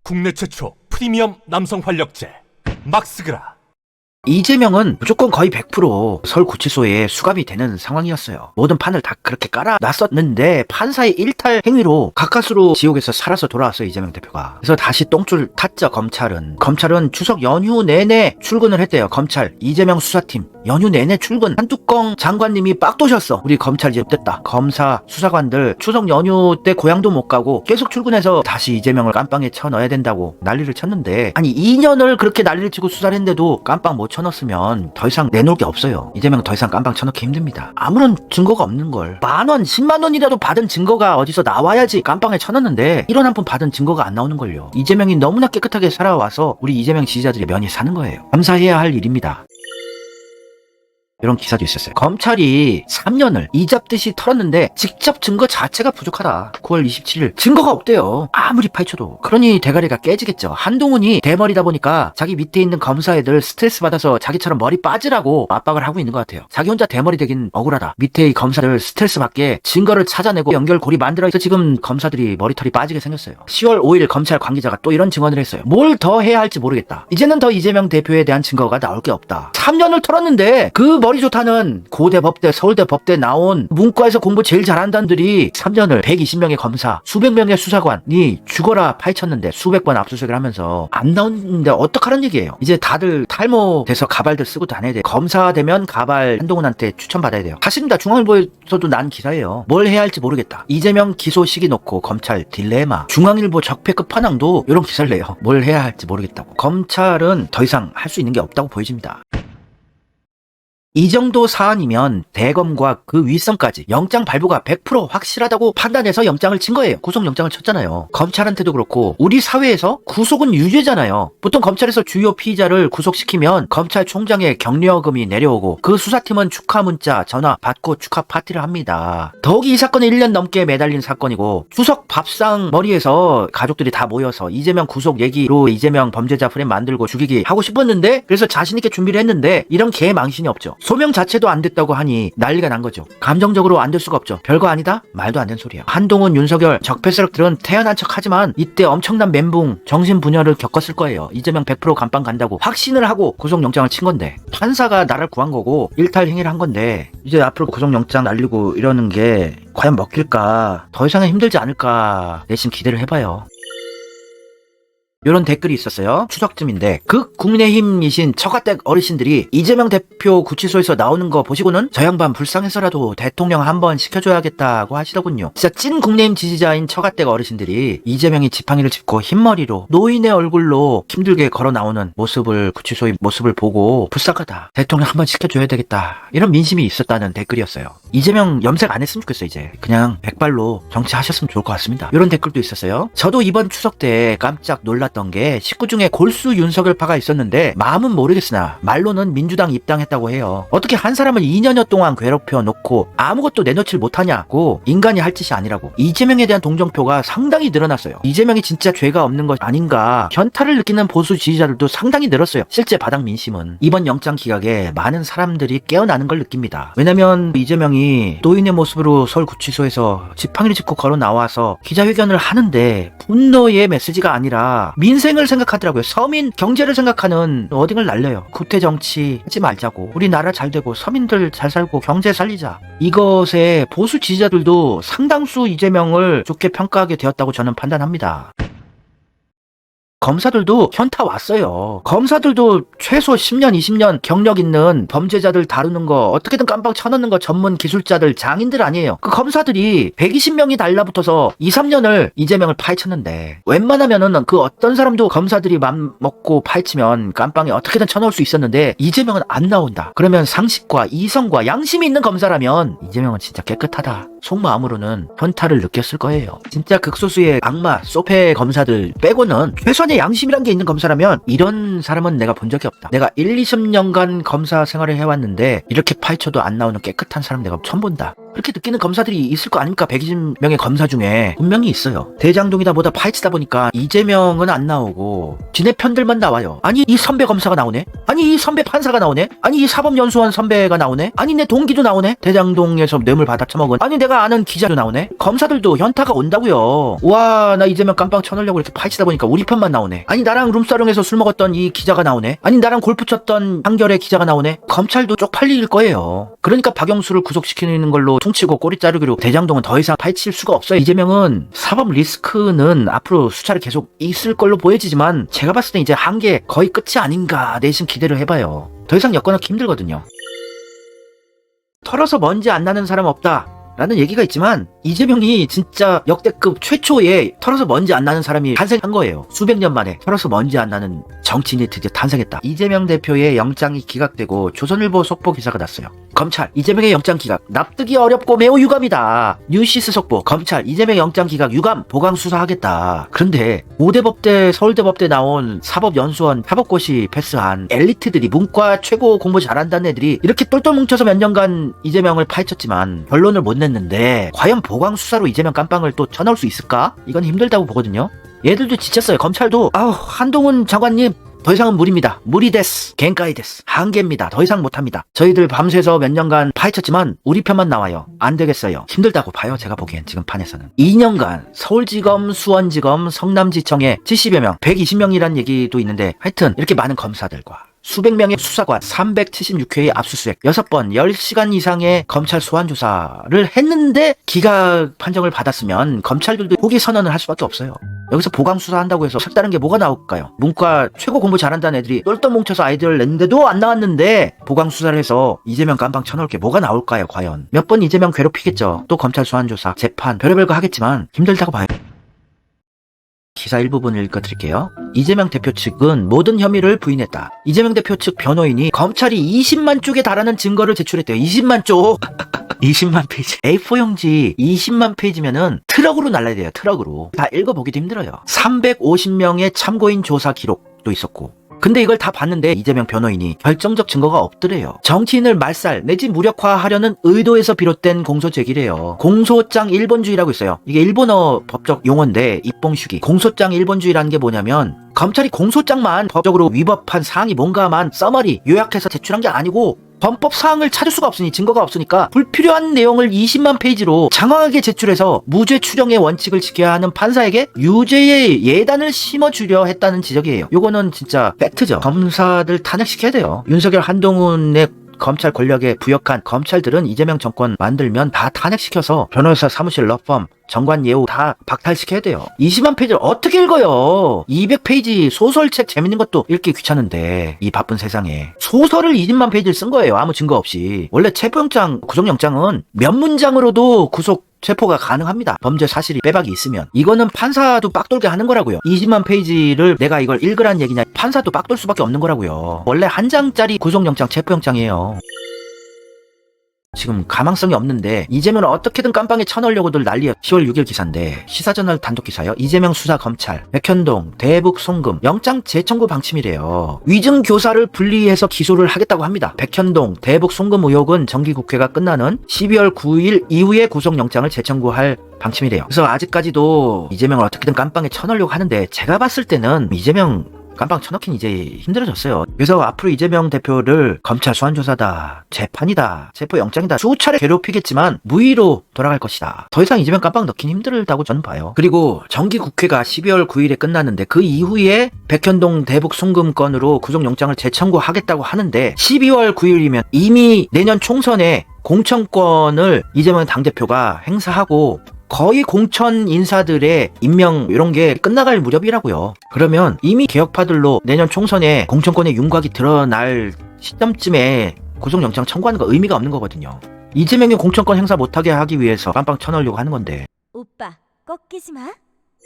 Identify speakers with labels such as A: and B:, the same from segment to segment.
A: 국내 최초 프리미엄 남성 활력제 막스그라.
B: 이재명은 무조건 거의 100% 서울구치소에 수감이 되는 상황이었어요. 모든 판을 다 그렇게 깔아놨었는데 판사의 일탈 행위로 가까스로 지옥에서 살아서 돌아왔어요, 이재명 대표가. 그래서 다시 똥줄 탔죠. 검찰은 추석 연휴 내내 출근을 했대요. 검찰 이재명 수사팀 연휴 내내 출근. 한뚜껑 장관님이 빡 도셨어. 우리 검찰 이제 됐다. 검사 수사관들 추석 연휴 때 고향도 못 가고 계속 출근해서 다시 이재명을 깜빵에 쳐넣어야 된다고 난리를 쳤는데, 아니 2년을 그렇게 난리를 치고 수사를 했는데도 깜빵 못 쳐넣었으면 더 이상 내놓을 게 없어요. 이재명 더 이상 깜빵 쳐넣기 힘듭니다. 아무런 증거가 없는 걸. 10,000원 10만원이라도 받은 증거가 어디서 나와야지 깜빵에 쳐넣는데 1원 한 푼 받은 증거가 안 나오는 걸요. 이재명이 너무나 깨끗하게 살아와서 우리 이재명 지지자들의 면이 사는 거예요. 감사해야 할 일입니다. 이런 기사도 있었어요. 검찰이 3년을 이잡듯이 털었는데 직접 증거 자체가 부족하다. 9월 27일 증거가 없대요. 아무리 파헤쳐도. 그러니 대가리가 깨지겠죠. 한동훈이 대머리다 보니까 자기 밑에 있는 검사 애들 스트레스 받아서 자기처럼 머리 빠지라고 압박을 하고 있는 것 같아요. 자기 혼자 대머리 되긴 억울하다. 밑에 이 검사들 스트레스 받게 증거를 찾아내고 연결고리 만들어서 지금 검사들이 머리털이 빠지게 생겼어요. 10월 5일 검찰 관계자가 또 이런 증언을 했어요. 뭘 더 해야 할지 모르겠다. 이제는 더 이재명 대표에 대한 증거가 나올 게 없다. 3년을 털었는데 그 머리 좋다는 고대 법대 서울대 법대 나온 문과에서 공부 제일 잘한다는들이 3년을 120명의 검사 수백 명의 수사관이 죽어라 파헤쳤는데 수백 번 압수수색을 하면서 안 나오는데 어떡하란 얘기예요. 이제 다들 탈모돼서 가발들 쓰고 다녀야 돼. 검사 되면 가발 한동훈한테 추천받아야 돼요. 사실입니다. 중앙일보에서도 난 기사예요. 뭘 해야 할지 모르겠다. 이재명 기소 시기 놓고 검찰 딜레마. 중앙일보 적폐급 파낭도 이런 기사를 내요. 뭘 해야 할지 모르겠다고. 검찰은 더 이상 할 수 있는 게 없다고 보여집니다. 이 정도 사안이면 대검과 그 윗선까지 영장 발부가 100% 확실하다고 판단해서 영장을 친 거예요. 구속영장을 쳤잖아요. 검찰한테도 그렇고 우리 사회에서 구속은 유죄잖아요. 보통 검찰에서 주요 피의자를 구속시키면 검찰총장의 격려금이 내려오고 그 수사팀은 축하 문자 전화 받고 축하 파티를 합니다. 더욱이 이 사건은 1년 넘게 매달린 사건이고 추석 밥상 머리에서 가족들이 다 모여서 이재명 구속 얘기로 이재명 범죄자 프레임 만들고 죽이기 하고 싶었는데, 그래서 자신있게 준비를 했는데 이런 개망신이 없죠. 소명 자체도 안 됐다고 하니 난리가 난 거죠. 감정적으로 안 될 수가 없죠. 별거 아니다? 말도 안 되는 소리야. 한동훈, 윤석열, 적폐세력들은 태어난 척 하지만 이때 엄청난 멘붕, 정신분열을 겪었을 거예요. 이재명 100% 감방 간다고 확신을 하고 구속영장을 친 건데, 판사가 나를 구한 거고 일탈 행위를 한 건데 이제 앞으로 구속영장 날리고 이러는 게 과연 먹힐까? 더 이상은 힘들지 않을까? 내심 기대를 해봐요. 이런 댓글이 있었어요. 추석쯤인데 극 국민의힘이신 처가댁 어르신들이 이재명 대표 구치소에서 나오는 거 보시고는 저 양반 불쌍해서라도 대통령 한번 시켜줘야겠다고 하시더군요. 진짜 찐 국민의힘 지지자인 처가댁 어르신들이 이재명이 지팡이를 짚고 흰머리로 노인의 얼굴로 힘들게 걸어 나오는 모습을, 구치소의 모습을 보고 불쌍하다, 대통령 한번 시켜줘야 되겠다, 이런 민심이 있었다는 댓글이었어요. 이재명 염색 안 했으면 좋겠어요. 이제 그냥 백발로 정치하셨으면 좋을 것 같습니다. 이런 댓글도 있었어요. 저도 이번 추석 때 깜짝 놀랐던 게 식구 중에 골수 윤석열파가 있었는데 마음은 모르겠으나 말로는 민주당 입당했다고 해요. 어떻게 한 사람을 2년여 동안 괴롭혀 놓고 아무것도 내놓질 못하냐고. 인간이 할 짓이 아니라고. 이재명에 대한 동정표가 상당히 늘어났어요. 이재명이 진짜 죄가 없는 것 아닌가 현타를 느끼는 보수 지지자들도 상당히 늘었어요. 실제 바닥 민심은 이번 영장 기각에 많은 사람들이 깨어나는 걸 느낍니다. 왜냐면 이재명이 노인의 모습으로 서울구치소에서 지팡이를 짚고 걸어 나와서 기자회견을 하는데 분노의 메시지가 아니라 민생을 생각하더라고요. 서민 경제를 생각하는 워딩을 날려요. 구태 정치 하지 말자고, 우리나라 잘 되고 서민들 잘 살고 경제 살리자. 이것에 보수 지지자들도 상당수 이재명을 좋게 평가하게 되었다고 저는 판단합니다. 검사들도 현타 왔어요. 검사들도 최소 10년, 20년 경력 있는 범죄자들 다루는 거, 어떻게든 깜빡 쳐넣는 거 전문 기술자들, 장인들 아니에요. 그 검사들이 120명이 달라붙어서 2, 3년을 이재명을 파헤쳤는데, 웬만하면은 그 어떤 사람도 검사들이 맘 먹고 파헤치면 깜빵에 어떻게든 쳐넣을 수 있었는데 이재명은 안 나온다. 그러면 상식과 이성과 양심이 있는 검사라면 이재명은 진짜 깨끗하다, 속마음으로는 현타를 느꼈을 거예요. 진짜 극소수의 악마, 소패 검사들 빼고는 최소한의 양심이란 게 있는 검사라면 이런 사람은 내가 본 적이 없다. 내가 1, 20년간 검사 생활을 해왔는데 이렇게 파헤쳐도 안 나오는 깨끗한 사람 내가 처음 본다. 그렇게 느끼는 검사들이 있을 거 아닙니까? 120명의 검사 중에 분명히 있어요. 대장동이다 뭐다 파헤치다 보니까 이재명은 안 나오고 지네 편들만 나와요. 아니 이 선배 검사가 나오네? 아니 이 선배 판사가 나오네? 아니 이 사법연수원 선배가 나오네? 아니 내 동기도 나오네? 대장동에서 뇌물 받아 처먹은 아니 내가 아는 기자도 나오네? 검사들도 현타가 온다고요. 와 나 이재명 깜빵 쳐넣으려고 이렇게 파헤치다 보니까 우리 편만 나오네. 아니 나랑 룸사롱에서 술 먹었던 이 기자가 나오네? 아니 나랑 골프 쳤던 한결의 기자가 나오네? 검찰도 쪽팔릴 거예요. 그러니까 박영수를 구속시키는 걸로 퉁치고 꼬리 자르기로 대장동은 더 이상 파헤칠 수가 없어요. 이재명은 사법 리스크는 앞으로 수차례 계속 있을 걸로 보여지지만 제가 봤을 때 이제 한계 거의 끝이 아닌가 내심 기대를 해봐요. 더 이상 엮어넣기 힘들거든요. 털어서 먼지 안 나는 사람 없다 라는 얘기가 있지만 이재명이 진짜 역대급 최초의 털어서 먼지 안 나는 사람이 탄생한 거예요. 수백 년 만에 털어서 먼지 안 나는 정치인이 드디어 탄생했다. 이재명 대표의 영장이 기각되고 조선일보 속보 기사가 났어요. 검찰 이재명의 영장 기각 납득이 어렵고 매우 유감이다. 뉴시스 속보 검찰 이재명 영장 기각 유감 보강 수사하겠다. 그런데 고대법대 서울대법대 나온 사법연수원 사법고시 패스한 엘리트들이 문과 최고 공부 잘한다는 애들이 이렇게 똘똘 뭉쳐서 몇 년간 이재명을 파헤쳤지만 결론을 못 냈는데 과연 보강 수사로 이재명 깜빵을 또 쳐넣을 수 있을까? 이건 힘들다고 보거든요. 얘들도 지쳤어요. 검찰도 한동훈 장관님 더 이상은 무리입니다. 무리 데스, 갱까이 데스, 한계입니다. 더 이상 못합니다. 저희들 밤새서 몇 년간 파헤쳤지만 우리 편만 나와요. 안 되겠어요. 힘들다고 봐요. 제가 보기엔 지금 판에서는. 2년간 서울지검, 수원지검, 성남지청에 70여 명, 120명이란 얘기도 있는데 하여튼 이렇게 많은 검사들과 수백 명의 수사관, 376회의 압수수색, 6번, 10시간 이상의 검찰 소환조사를 했는데 기각 판정을 받았으면 검찰들도 포기 선언을 할 수밖에 없어요. 여기서 보강 수사한다고 해서 색다른 게 뭐가 나올까요? 문과 최고 공부 잘한다는 애들이 똘똘 뭉쳐서 아이디어를 냈는데도 안 나왔는데 보강 수사를 해서 이재명 깜빵 쳐넣을 게 뭐가 나올까요? 과연 몇 번 이재명 괴롭히겠죠. 또 검찰 소환조사, 재판 별의별 거 하겠지만 힘들다고 봐요. 기사 일부분을 읽어드릴게요. 이재명 대표 측은 모든 혐의를 부인했다. 이재명 대표 측 변호인이 검찰이 20만 쪽에 달하는 증거를 제출했대요. 20만 쪽! 20만 페이지. A4 용지 20만 페이지면은 트럭으로 날라야 돼요. 트럭으로. 다 읽어보기도 힘들어요. 350명의 참고인 조사 기록도 있었고. 근데 이걸 다 봤는데 이재명 변호인이 결정적 증거가 없더래요. 정치인을 말살 내지 무력화하려는 의도에서 비롯된 공소 제기래요. 공소장 일본주의라고 있어요. 이게 일본어 법적 용어인데 입봉식이 공소장 일본주의라는 게 뭐냐면 검찰이 공소장만 법적으로 위법한 사항이 뭔가만 써머리 요약해서 제출한 게 아니고 범법 사항을 찾을 수가 없으니 증거가 없으니까 불필요한 내용을 20만 페이지로 장황하게 제출해서 무죄 추정의 원칙을 지켜야 하는 판사에게 유죄의 예단을 심어주려 했다는 지적이에요. 요거는 진짜 팩트죠. 검사들 탄핵시켜야 돼요. 윤석열 한동훈의 검찰 권력에 부역한 검찰들은 이재명 정권 만들면 다 탄핵시켜서 변호사 사무실 러펌 정관 예우 다 박탈시켜야 돼요. 20만 페이지를 어떻게 읽어요? 200페이지 소설책 재밌는 것도 읽기 귀찮은데 이 바쁜 세상에 소설을 20만 페이지를 쓴 거예요. 아무 증거 없이. 원래 체포영장, 구속영장은 몇 문장으로도 구속 체포가 가능합니다. 범죄 사실이 빼박이 있으면. 이거는 판사도 빡돌게 하는 거라고요. 20만 페이지를 내가 이걸 읽으란 얘기냐. 판사도 빡돌 수밖에 없는 거라고요. 원래 한 장짜리 구속영장, 체포영장이에요. 지금 가망성이 없는데 이재명을 어떻게든 깜빵에 쳐넣으려고들 난리야. 10월 6일 기사인데 시사저널 단독 기사요. 이재명 수사 검찰 백현동 대북 송금 영장 재청구 방침이래요. 위증 교사를 분리해서 기소를 하겠다고 합니다. 백현동 대북 송금 의혹은 정기국회가 끝나는 12월 9일 이후에 구속영장을 재청구할 방침이래요. 그래서 아직까지도 이재명을 어떻게든 깜빵에 쳐넣으려고 하는데 제가 봤을 때는 이재명 깜빵 쳐넣긴 이제 힘들어졌어요. 그래서 앞으로 이재명 대표를 검찰 소환조사다, 재판이다, 체포영장이다 수차례 괴롭히겠지만 무의로 돌아갈 것이다. 더 이상 이재명 깜빵 넣긴 힘들다고 저는 봐요. 그리고 정기국회가 12월 9일에 끝났는데 그 이후에 백현동 대북 송금 건으로 구속영장을 재청구하겠다고 하는데 12월 9일이면 이미 내년 총선에 공천권을 이재명 당대표가 행사하고 거의 공천 인사들의 임명 이런 게 끝나갈 무렵이라고요. 그러면 이미 개혁파들로 내년 총선에 공천권의 윤곽이 드러날 시점쯤에 구속영장 청구하는 거 의미가 없는 거거든요. 이재명이 공천권 행사 못하게 하기 위해서 깜빵 쳐넣으려고 하는 건데.
C: 오빠 꺾이지 마.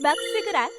C: 막 쓰그라.